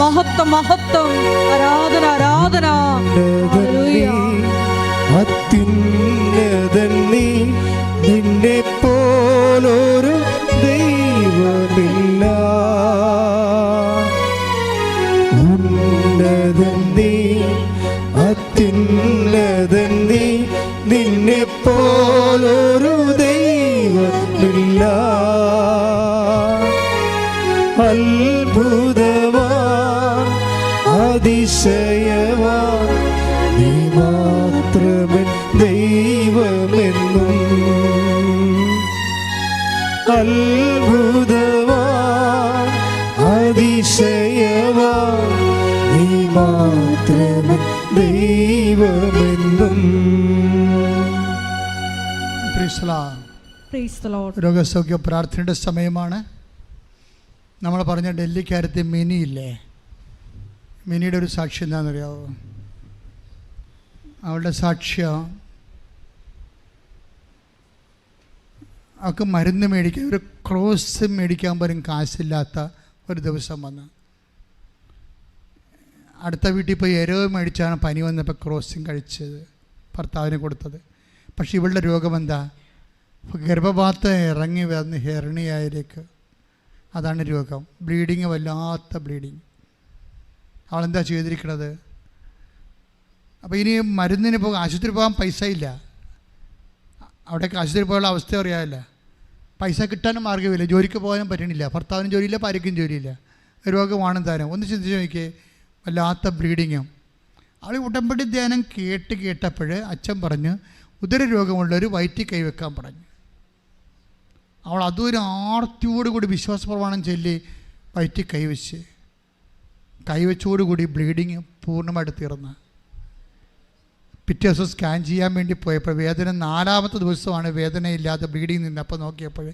മഹത്വം, മഹത്വം, ആരാധന, ആരാധന. അത്യുന്നതൻ നീ, നിന്നെ പോലൊരു ദൈവമില്ല. ഉന്നതൻ നീ, അത്യുന്നതൻ നീ, നിന്നെ പോലൊരു ദൈവമില്ല. അത്ഭുതവാൻ, അതിശയവാൻ, നീ മാത്രമേ ദൈവമെന്നും. അത്ഭുതവാൻ, അതിശയവാൻ, നീ മാത്രമേ ദൈവമെന്നും. രോഗസൗഖ്യ പ്രാർത്ഥനയുടെ സമയമാണ്. നമ്മൾ പറഞ്ഞ ഡൽഹിക്കാരത്തെ മിനിയില്ലേ, മിനിയുടെ ഒരു സാക്ഷ്യം എന്താണെന്നറിയാമോ? അവളുടെ സാക്ഷ്യം, അവൾക്ക് മരുന്ന് മേടിക്കാൻ, ഒരു ക്രോസ് മേടിക്കാൻ പോലും കാശില്ലാത്ത ഒരു ദിവസം വന്ന് അടുത്ത വീട്ടിൽ പോയി എരവ് മേടിച്ചാണ് പനി വന്നപ്പോൾ ക്രോസും കഴിച്ചത്, ഭർത്താവിന് കൊടുത്തത്. പക്ഷെ ഇവളുടെ രോഗമെന്താ? ഗർഭപാത്രം ഇറങ്ങി വന്ന് ഹെർണിയയിലേക്ക്, അതാണ് രോഗം. ബ്ലീഡിങ്, വല്ലാത്ത ബ്ലീഡിങ്. അവളെന്താ ചെയ്തിരിക്കണത്? അപ്പോൾ ഇനി മരുന്നിന് ആശുപത്രി പോകാൻ പൈസ ഇല്ല. അവിടേക്ക് ആശുപത്രി പോകാനുള്ള അവസ്ഥ അറിയാമല്ല. പൈസ കിട്ടാനും മാർഗ്ഗമില്ല, ജോലിക്ക് പോകാനും പറ്റണില്ല, ഭർത്താവിനും ജോലിയില്ല, ഭാര്യയ്ക്കും ജോലിയില്ല, രോഗമാണ് താനും. ഒന്ന് ചിന്തിച്ച് നോക്കിയേ, വല്ലാത്ത ബ്ലീഡിങ്ങും. അവൾ ഉടമ്പടി ധ്യാനം കേട്ടപ്പോൾ അച്ഛൻ പറഞ്ഞു ഉദരരോഗമുള്ളൊരു വയറ്റിൽ കൈവെക്കാൻ പറഞ്ഞു. അവൾ അതൊരു ആർത്തിയോടുകൂടി വിശ്വാസപ്രമാണം ചൊല്ലി വയറ്റിൽ കൈവച്ചോടുകൂടി ബ്ലീഡിങ് പൂർണ്ണമായിട്ട് തീർന്ന്. പിറ്റേ ദിവസം സ്കാൻ ചെയ്യാൻ വേണ്ടി പോയപ്പോൾ വേദന 4ാമത്തെ ദിവസമാണ് വേദനയില്ലാതെ ബ്ലീഡിങ് നിന്നപ്പോൾ നോക്കിയപ്പോൾ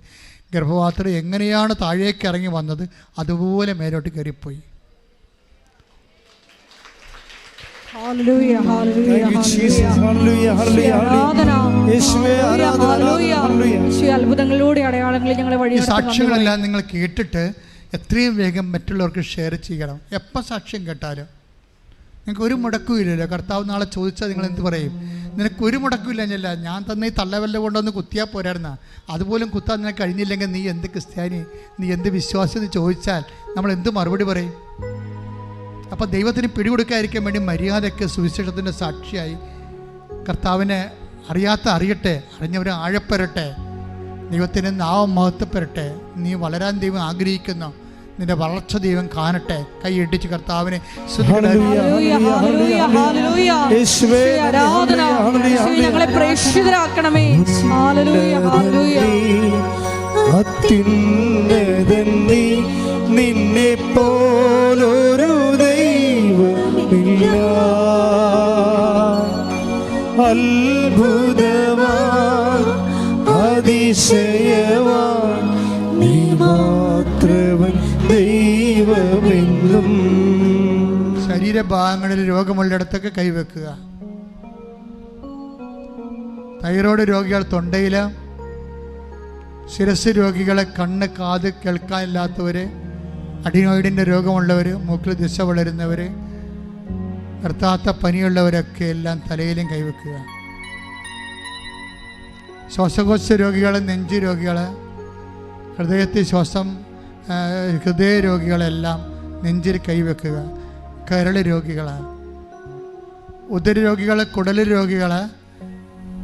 ഗർഭപാത്രം എങ്ങനെയാണ് താഴേക്ക് ഇറങ്ങി വന്നത് അതുപോലെ മേലോട്ട് കയറിപ്പോയി. അത്ഭുതങ്ങളിലൂടെ അടയാളങ്ങളിൽ ഞങ്ങളെ വഴി. സാക്ഷ്യങ്ങളെല്ലാം നിങ്ങൾ കേട്ടിട്ട് എത്രയും വേഗം മറ്റുള്ളവർക്ക് ഷെയർ ചെയ്യണം. എപ്പോൾ സാക്ഷ്യം കേട്ടാലും നിങ്ങൾക്ക് ഒരു മുടക്കും ഇല്ലല്ലോ. കർത്താവ് നാളെ ചോദിച്ചാൽ നിങ്ങൾ എന്ത് പറയും? നിനക്ക് ഒരു മുടക്കും ഇല്ലഞ്ഞല്ല, ഞാൻ തന്നെ ഈ തള്ളവല്ല കൊണ്ടൊന്ന് കുത്തിയാൽ പോരായിരുന്ന, അതുപോലും കുത്താൻ നിനക്ക് കഴിഞ്ഞില്ലെങ്കിൽ നീ എന്ത് ക്രിസ്ത്യാനി, നീ എന്ത് വിശ്വാസി എന്ന് ചോദിച്ചാൽ നമ്മൾ എന്ത് മറുപടി പറയും? അപ്പോൾ ദൈവത്തിന് പിടികൊടുക്കാതിരിക്കാൻ വേണ്ടി മര്യാദയ്ക്ക് സുവിശേഷത്തിൻ്റെ സാക്ഷിയായി കർത്താവിനെ അറിയട്ടെ, അറിഞ്ഞവരെ ആഴപ്പെടട്ടെ, ദൈവത്തിന് നാമം മഹത്വപ്പെടട്ടെ. നീ വളരാൻ ദൈവം ആഗ്രഹിക്കുന്നു, നിന്റെ വളർച്ച ദൈവം കാണട്ടെ. കൈയടിച്ച് കർത്താവിനെ ഞങ്ങളെ പ്രേക്ഷിതരാക്കണമേ. അത്യുന്നതൻ നീ, നിന്നെ പോലൊരു ദൈവമില്ല. അത്ഭുതവാൻ, അതിശയവാൻ, നീ മാത്രവൻ ദൈവമെന്നും. ശരീരഭാഗങ്ങളിൽ രോഗമുള്ളിടത്തൊക്കെ കൈവെക്കുക. തൈറോയ്ഡ് രോഗികൾ തൊണ്ടയിൽ, ശിരസ് രോഗികളെ, കണ്ണ് കാത് കേൾക്കാനില്ലാത്തവർ, അഡിനോയിഡിൻ്റെ രോഗമുള്ളവർ, മൂക്കിൽ ദിശ വളരുന്നവർ, നിർത്താത്ത പനിയുള്ളവരൊക്കെ എല്ലാം തലയിലും കൈവെക്കുക. ശ്വാസകോശ രോഗികൾ, നെഞ്ച് രോഗികൾ, ഹൃദയ രോഗികളെല്ലാം നെഞ്ചിൽ കൈവെക്കുക. കരൾ രോഗികൾ, ഉദര രോഗികൾ, കുടൽ രോഗികൾ,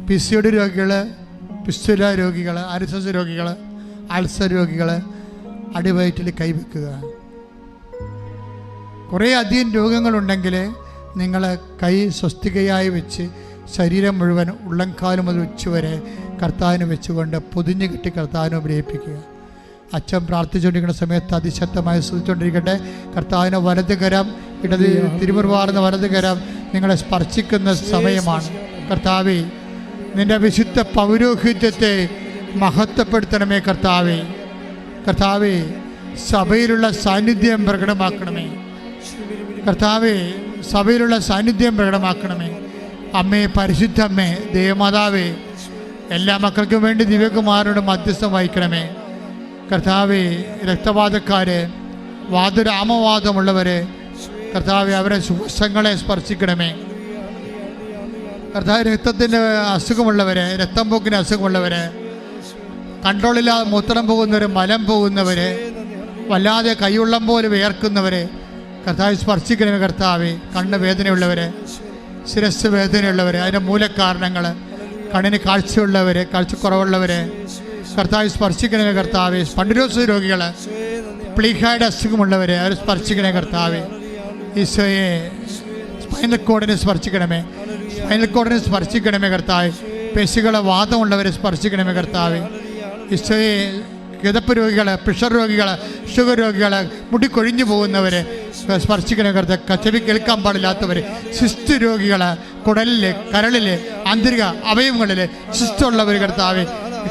പിസിയോടി രോഗികൾ, പിസ്തുല രോഗികൾ, അരിസസ് രോഗികൾ, അൾസർ രോഗികൾ അടിവയറ്റിൽ കൈവെക്കുക. കുറേ അധികം രോഗങ്ങളുണ്ടെങ്കിൽ നിങ്ങൾ കൈ സ്വസ്തികയായി വെച്ച് ശരീരം മുഴുവൻ ഉള്ളംകാലം മുതൽ ഉച്ചവരെ കർത്താവിന് വെച്ചുകൊണ്ട് പൊതിഞ്ഞു കെട്ടി കർത്താവിനെ ഉപയോഗിപ്പിക്കുക. അച്ഛൻ പ്രാർത്ഥിച്ചുകൊണ്ടിരിക്കുന്ന സമയത്ത് അതിശക്തമായി സ്തുതിച്ചുകൊണ്ടിരിക്കട്ടെ. കർത്താവിനെ വലത് കരം, ഇടത് തിരുമുറുവാർന്ന വലത് കരം നിങ്ങളെ സ്പർശിക്കുന്ന സമയമാണ്. കർത്താവേ, നിൻ്റെ വിശുദ്ധ പൗരോഹിത്യത്തെ മഹത്വപ്പെടുത്തണമേ. കർത്താവേ, കർത്താവേ, സഭയിലുള്ള സാന്നിധ്യം പ്രകടമാക്കണമേ. കർത്താവേ, സഭയിലുള്ള സാന്നിധ്യം പ്രകടമാക്കണമേ. അമ്മേ, പരിശുദ്ധ അമ്മേ, ദേവമാതാവേ, എല്ലാ മക്കൾക്കും വേണ്ടി ദിവ്യകുമാരനോട് മധ്യസ്ഥം വഹിക്കണമേ. കർത്താവേ, രക്തവാദക്കാര്, വാതരാമവാദമുള്ളവരെ കർത്താവെ, അവരെ സുഖങ്ങളെ സ്പർശിക്കണമേ. കർത്താവ്, രക്തത്തിൻ്റെ അസുഖമുള്ളവരെ, രക്തം പോക്കിന് അസുഖമുള്ളവരെ, കൺട്രോളില്ലാതെ മൂത്രം പോകുന്നവർ, മലം പോകുന്നവരെ, വല്ലാതെ കൈയുള്ളം പോലെ വിയർക്കുന്നവരെ കർത്താവ് സ്പർശിക്കണമേ. കർത്താവെ, കണ്ണ് വേദനയുള്ളവരെ, ശിരസ് വേദനയുള്ളവരെ, അതിൻ്റെ മൂലകാരണങ്ങൾ, കണ്ണിന് കാഴ്ചയുള്ളവരെ, കാഴ്ചക്കുറവുള്ളവരെ കർത്താവ് സ്പർശിക്കണമേ. കർത്താവെ, സ്പണ്ടിലോസ് രോഗികൾ, പ്ലീഹായുടെ അസുഖമുള്ളവരെ അവർ സ്പർശിക്കണേ. കർത്താവെ, ഈശോയെ, സ്പൈനൽ കോഡിനെ സ്പർശിക്കണമേ. സ്പൈനൽ കോഡിനെ സ്പർശിക്കണമേ. കർത്താവ്, പേശികളെ വാദമുള്ളവരെ സ്പർശിക്കണമേ. കർത്താവെ, ഈശോയെ, കിതപ്പ് രോഗികൾ, പ്രഷർ രോഗികൾ, ഷുഗർ രോഗികൾ, മുടി കൊഴിഞ്ഞു പോകുന്നവരെ സ്പർശിക്കണേ. കർത്താവ്, ചെവി കേൾക്കാൻ പാടില്ലാത്തവർ, സിസ്റ്റ് രോഗികൾ, കുടലിൽ, കരളിൽ, ആന്തരിക അവയവങ്ങളിൽ സിസ്റ്റുള്ളവർ കർത്താവെ,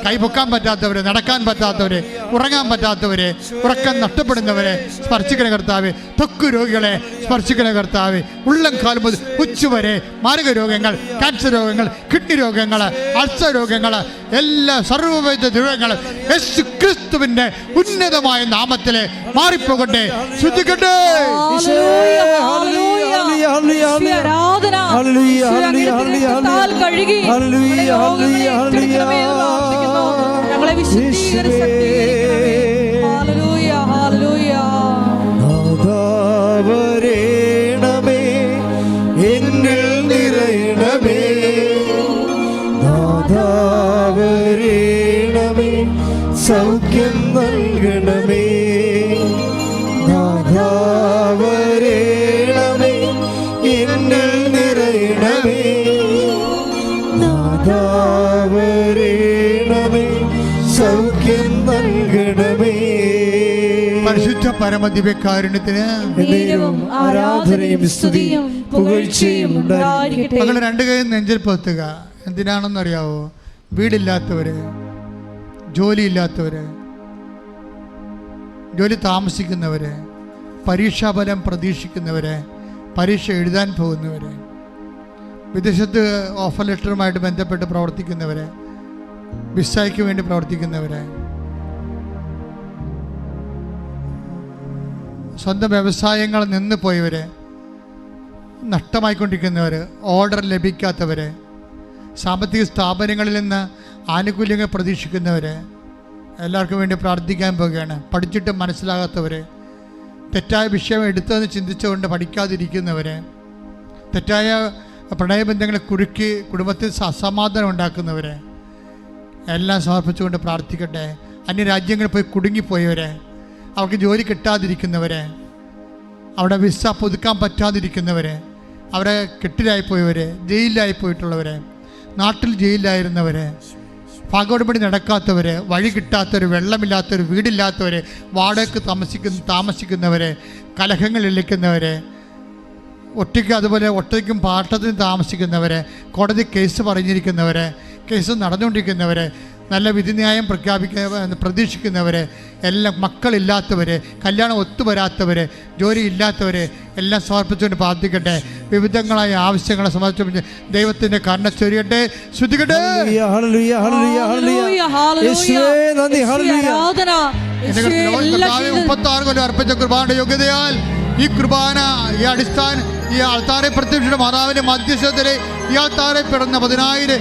കൈപൊക്കാൻ പറ്റാത്തവർ, നടക്കാൻ പറ്റാത്തവർ, ഉറങ്ങാൻ പറ്റാത്തവർ, ഉറക്കം നഷ്ടപ്പെടുന്നവരെ സ്പർശിക്കണ കർത്താവെ. ത്വക്ക് രോഗികളെ സ്പർശിക്കണ കർത്താവെ. ഉള്ളം കാലം മുതൽ ഉച്ചവരെ മാരക രോഗങ്ങൾ, ക്യാൻസർ രോഗങ്ങൾ, കിഡ്നി രോഗങ്ങൾ, അൾസർ രോഗങ്ങൾ, എല്ലാ സർവ്വവിധ രോഗങ്ങൾ യേശു ക്രിസ്തുവിന്റെ ഉന്നതമായ നാമത്തിൽ മാറിപ്പോകട്ടെ. ശ്രദ്ധിക്കട്ടെ. ഞങ്ങളെ നാദാവരേണമേ, എന്നിൽ നിറയണമേ. നാദാവരേണമേ, സൗഖ്യം നൽകണമേ. നാദാവരേണമേ, എന്നിൽ നിറയണമേ. നാദാവരേണമേ, സൗഖ്യം നൽകണമേ. പരിശുദ്ധ പരമദിവ്യകാരുണ്യത്തിന് ആരാധനയും സ്തുതിയും പുകഴ്ചയും ഉണ്ടായിരിക്കട്ടെ. മകൾ രണ്ട് കൈ നെഞ്ചിൽ പൊത്തുക. എന്തിനാണെന്നറിയാവോ? വീടില്ലാത്തവര്, ജോലിയില്ലാത്തവര്, ജോലി താമസിക്കുന്നവര്, പരീക്ഷാഫലം പ്രതീക്ഷിക്കുന്നവര്, പരീക്ഷ എഴുതാൻ പോകുന്നവര്, വിദേശത്ത് ഓഫർ ലെറ്ററുമായിട്ട് ബന്ധപ്പെട്ട് പ്രവർത്തിക്കുന്നവര്, വിസയ്ക്ക് വേണ്ടി പ്രവർത്തിക്കുന്നവര്, സ്വന്തം വ്യവസായങ്ങൾ നിന്ന് പോയവർ, നഷ്ടമായിക്കൊണ്ടിരിക്കുന്നവർ, ഓർഡർ ലഭിക്കാത്തവർ, സാമ്പത്തിക സ്ഥാപനങ്ങളിൽ നിന്ന് ആനുകൂല്യങ്ങൾ പ്രതീക്ഷിക്കുന്നവർ, എല്ലാവർക്കും വേണ്ടി പ്രാർത്ഥിക്കാൻ പോവുകയാണ്. പഠിച്ചിട്ട് മനസ്സിലാകാത്തവർ, തെറ്റായ വിഷയം എടുത്തതെന്ന് ചിന്തിച്ചുകൊണ്ട് പഠിക്കാതിരിക്കുന്നവർ, തെറ്റായ പ്രണയബന്ധങ്ങളെ കുറുക്കി കുടുംബത്തിൽ അസമാധാനം ഉണ്ടാക്കുന്നവർ എല്ലാം സമർപ്പിച്ചുകൊണ്ട് പ്രാർത്ഥിക്കട്ടെ. അന്യരാജ്യങ്ങളിൽ പോയി കുടുങ്ങിപ്പോയവരെ, അവർക്ക് ജോലി കിട്ടാതിരിക്കുന്നവരെ, അവിടെ വിസ പുതുക്കാൻ പറ്റാതിരിക്കുന്നവരെ, അവരെ കെട്ടിലായിപ്പോയവരെ, ജയിലിലായി പോയിട്ടുള്ളവരെ, നാട്ടിൽ ജയിലിലായിരുന്നവരെ, പകോടുപടി നടക്കാത്തവർ, വഴി കിട്ടാത്തവർ, വെള്ളമില്ലാത്തവർ, വീടില്ലാത്തവർ, വാടകയ്ക്ക് താമസിക്കുന്നവരെ, കലഹങ്ങളിലിരിക്കുന്നവരെ, ഒറ്റയ്ക്ക് അതുപോലെ ഒറ്റയ്ക്കും പാട്ടത്തിനും താമസിക്കുന്നവരെ, കോടതി കേസ് പറഞ്ഞിരിക്കുന്നവരെ, കേസ് നടന്നുകൊണ്ടിരിക്കുന്നവരെ, നല്ല വിധിന്യായം പ്രതീക്ഷിക്കുന്നവർ, എല്ലാം മക്കളില്ലാത്തവർ, കല്യാണം ഒത്തുവരാത്തവർ, ജോലി ഇല്ലാത്തവർ എല്ലാം സമർപ്പിച്ചുകൊണ്ട് പ്രാർത്ഥിക്കട്ടെ. വിവിധങ്ങളായ ആവശ്യങ്ങളെ സമർപ്പിച്ച് ദൈവത്തിൻ്റെ കരുണ ചൊരിയട്ടെ. ശ്രദ്ധിക്കട്ടെ. കർത്താവേ, 36 കൊല്ലം അർപ്പിച്ച കുർബാനയുടെ യോഗ്യതയാൽ ഈ കുർബാന, ഈ അടിസ്ഥാന, ഈ ആൾത്താരെ പ്രത്യക്ഷ മാതാവിൻ്റെ മധ്യസ്ഥതയിലെ ഈ ആൾത്താരെ പിറന്ന 10,000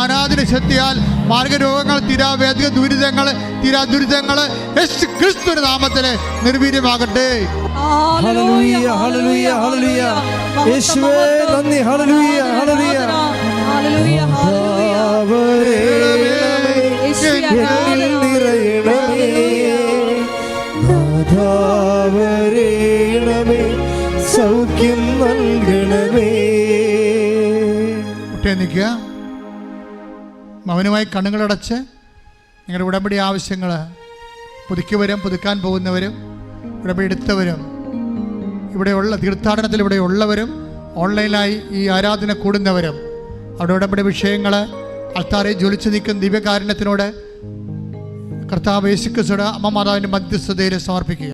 ആരാധന ശക്തിയാൽ മാർഗരോഗങ്ങൾ, തീരാവേദിക ദുരിതങ്ങൾ, തീരാദുരിതങ്ങൾ യേശു ക്രിസ്തുവിന്റെ നാമത്തിൽ നിർവീര്യമാകട്ടെ. സൗഖ്യം നൽകണമേ. മുട്ടേ നിൽക്കുക. മൗനമായി കണ്ണുകളടച്ച് നിങ്ങളുടെ ഉടമ്പടി ആവശ്യങ്ങൾ പുതുക്കാൻ പോകുന്നവരും ഉടമ്പടി എടുത്തവരും ഇവിടെയുള്ള തീർത്ഥാടനത്തിൽ ഇവിടെ ഉള്ളവരും ഓൺലൈനായി ഈ ആരാധന കൂടുന്നവരും അവിടെ ഉടമ്പടി വിഷയങ്ങൾ അൾത്താരെ ജ്വലിച്ചു നിൽക്കുന്ന ദിവ്യകാരുണ്യത്തിനോട് കർത്താവ് യേശുക്രിസ്തുവിന്റെ അമ്മ മാതാവിൻ്റെ മധ്യസ്ഥതയിൽ സമർപ്പിക്കുക.